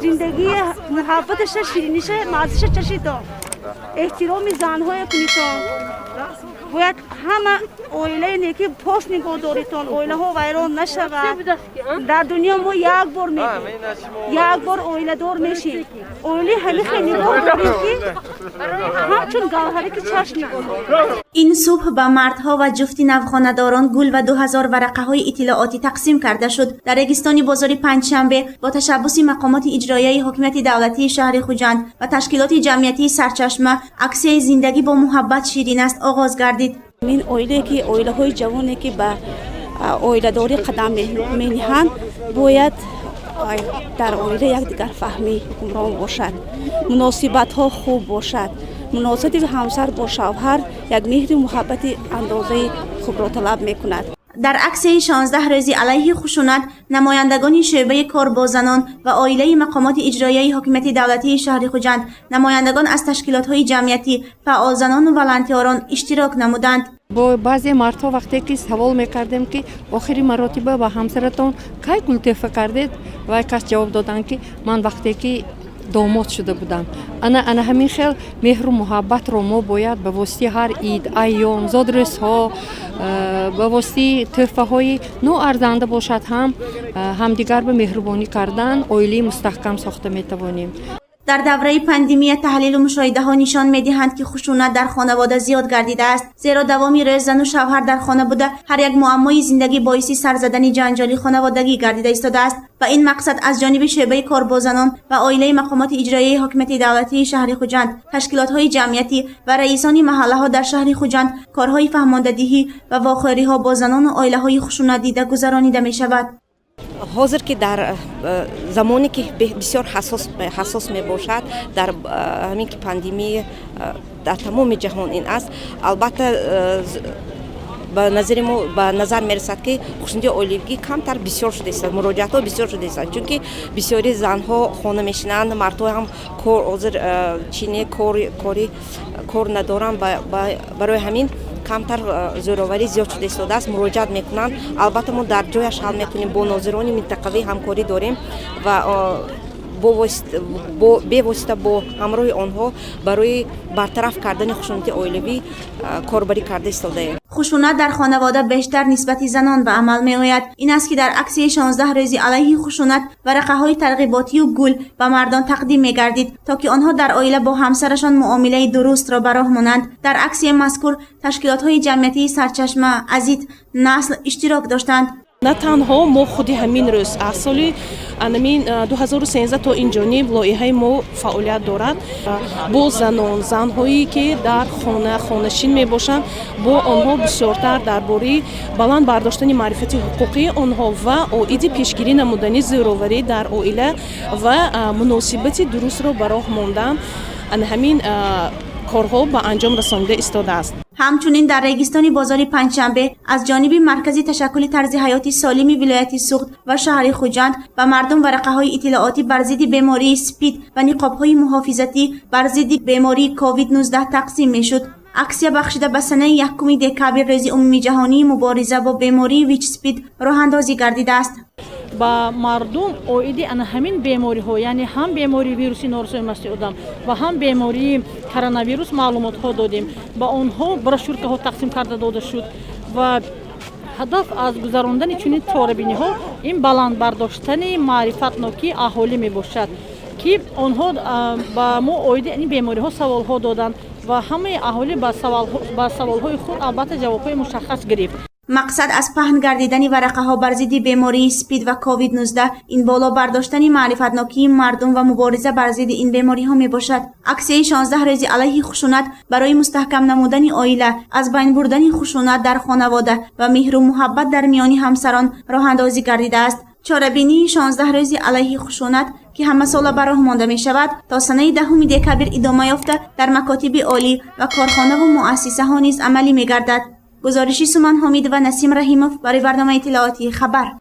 زندگی محبتش شیرینیش مازش چشیدم احترام زنهای کنیتون باید همه اویله نیکی پاس نگاه داریتون اویله ها ویران نشود در دنیا ما یک بار میگیم یک بار اویله دار میشیم اویله همه خیلی نگاه داریم که همچون گوهری که چشم این صبح به مردها و جفت نوخانه‌داران گل و 2000 ورقه های اطلاعاتی تقسیم کرده شد. در رگستان بازار پنجشنبه با تشبث مقامات اجرایی حکومت دولتی شهر خوجند و تشکیلات جمعیتی سرچشمه اکسیه زندگی با محبت شیرین است آغاز گردید. این اویله که اویله های جوانی که به اویله داری قدم می‌نهند باید در اویله یک دیگر فهمی حکمران باشد، مناسبت ها خوب باشد، مناسبت همسر با شوهر یک مهر محبت اندازه خوب را طلب می‌کند. در عکس 16 روزی علیه خشونت نمایندگان شعبه کار با زنان و عائله مقامات اجرایی حکومت دولتی شهر خوجند، نمایندگان از تشکیلات‌های جمعیتی، فعال زنان و ولنتیاران اشتراک نمودند. با بعضی مردها وقتی که سوال می‌کردیم که آخرین مرتبه با همسرتون کی گل تحفه کردید و کس جواب دادن که من وقتی که داماد شده بودم. انا همین خیل مهر و محبت رو ما باید به واسطه هر عید، ایام، زادرس ها، به واسطه تحفه های نو ارزنده باشد همدیگر به مهربانی کردن عائله مستحکم ساخته میتوانیم. در دوره پاندمی تحلیل و مشاهده ها نشان می‌دهند که خشونت در خانواده زیاد گردیده است، زیرا دوامی روی زن و شوهر در خانه بوده هر یک معمای زندگی باعث سر زدن جنجالی خانوادگی گردیده ایستاده است و این مقصد از جانب شعبه کار با زنان و عائله مقامات اجرایی حکومت دولتی شهر خوجند، تشکیلات‌های جمعیتی و رئیسان محله‌ها در شهر خوجند کارهای فهماندهی و واخوری‌ها با زنان و عائله‌های خشونت دیده گذرانیده می‌شود. حاضر که در زمانی که بسیار حساس می باشد در همین که پاندمی در تمام جهان این است، البته به نظر می رسد که خشونت عائلگی کمتر بسیار شده است، مراجعات ها بسیار شده است، چون که بسیاری زنها خانه میشینند، مردها هم کار ندارند، برای همین کمتر زوراوری زیاد شده ایستاده است، مراجعت میکنند. البته ما در جایش حل میکنیم، با ناظران منطقوی همکاری داریم و به واسطه با همراه آنها برای برطرف کردن خشونت عائلوی کاربری کرده ایستاده ایم. خشونت در خانواده بیشتر نسبت زنان به عمل می آید. این است که در عکس 16 روزی علیه خشونت ورقه‌های ترغیباتی و گل به مردان تقدیم می گردید تا که آنها در عائله با همسرشان معامله درست را به راه مانند. در عکس مذکور تشکیلات‌های جمعیتی سرچشمه، ازید، نسل اشتراک داشتند. نه تنها ما خودی همین روز از سال 2013 تا این جانب لایحه ما فعالیت دارد با زنهایی که در خانه‌شین می باشند، با آنها بسیارتر درباره بلند برداشتن معرفت حقوقی آنها و عاید پیشگیری نمودن زوراوری در عائله و مناسبت درست را به راه ماندن همین کارها به انجام رسانیده ایستاده است. همچنین در رگستان بازار پنجشنبه از جانب مرکز تشکل طرز حیات سالم ولایت سوخت و شهر خوجند و مردم ورقه‌های اطلاعاتی بر ضد بیماری اسپید و نقاب‌های محافظتی بر ضد بیماری کووید 19 تقسیم می‌شد. اکسیه بخشیده به سنه 1 دکامبر روز عمومی جهانی مبارزه با بیماری ویچ اسپید راه اندازی گردیده است. با مردم عاید همین بیماری ها، یعنی هم بیماری ویروسی نورسوی مستی آدم و هم بیماری کرونا ویروس معلومات ها دادیم، با آنها براشورکه ها تقسیم کرده داده شد و هدف از گذراندن چنین چاره‌بینی ها این بلند برداشتن معرفت نوکی اهالی می باشد که آنها با ما عاید این بیماری ها سوال ها دادند و همه اهالی با سوال های خود البته جواب های مشخص گرفت. مقصد از پهن گردیدن ورقه ها بر ضد بیماری اسپید و کووید 19 این بالا برداشتن معرفت نوکی مردم و مبارزه بر ضد این بیماری ها می باشد. عکس 16 روزی علیه خشونت برای مستحکم نمودن عائله، از بین بردن خشونت در خانواده و مهر و محبت در میان همسران راه اندازی گردیده است. چاره‌بینی 16 روزی علیه خشونت که همه ساله به راه مانده می شود تا سنه 10 دکامبر ادامه یافته در مکاتب عالی و کارخانه و مؤسسه ها نیز عملی می گردد. گزارشی سومن حمید و نسیم رحیموف برای برنامه اطلاعاتی خبر.